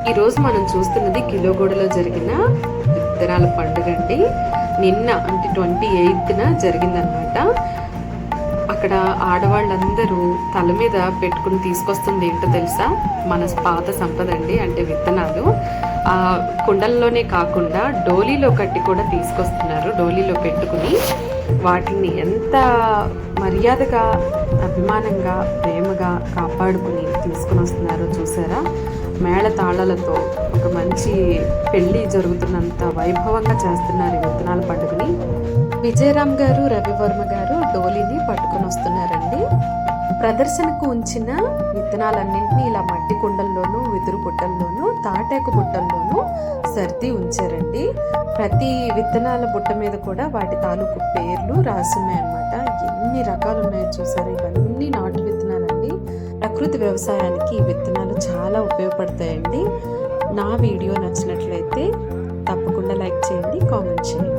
ఈరోజు మనం చూస్తున్నది కిలోగూడలో జరిగిన విత్తనాల పండుగ అండి. నిన్న అంటే 28న జరిగిందనమాట. అక్కడ ఆడవాళ్ళందరూ తల మీద పెట్టుకుని తీసుకొస్తుంది ఏంటో తెలుసా? మన పాత సంపద అండి, అంటే విత్తనాలు. ఆ కుండల్లోనే కాకుండా డోలీలో కట్టి కూడా తీసుకొస్తున్నారు. డోలీలో పెట్టుకుని వాటిని ఎంత మర్యాదగా, అభిమానంగా, ప్రేమగా కాపాడుకుని తీసుకుని వస్తున్నారో చూసారా? మేళ తాళాలతో ఒక మంచి పెళ్ళి జరుగుతున్నంత వైభవంగా చేస్తున్నారు ఈ విత్తనాల పండుగని. విజయరామ్ గారు, రవివర్మ గారు డోలీని పట్టుకొని వస్తున్నారండి. ప్రదర్శనకు ఉంచిన విత్తనాలన్నింటినీ ఇలా మట్టి కుండల్లోనూ, వెదురు బుట్టల్లోనూ, తాటాకు బుట్టల్లోనూ సర్ది ఉంచారండి. ప్రతి విత్తనాల బుట్ట మీద కూడా వాటి తాలూకు పేర్లు రాసున్నాయన్నమాట. ఎన్ని రకాలు ఉన్నాయో చూసారు. ఇవన్నీ నాటు విత్తనాలండి. ప్రకృతి వ్యవసాయానికి ఈ విత్తనాలు చాలా ఉపయోగపడతాయండి. నా వీడియో నచ్చినట్లయితే తప్పకుండా లైక్ చేయండి, కామెంట్ చేయండి.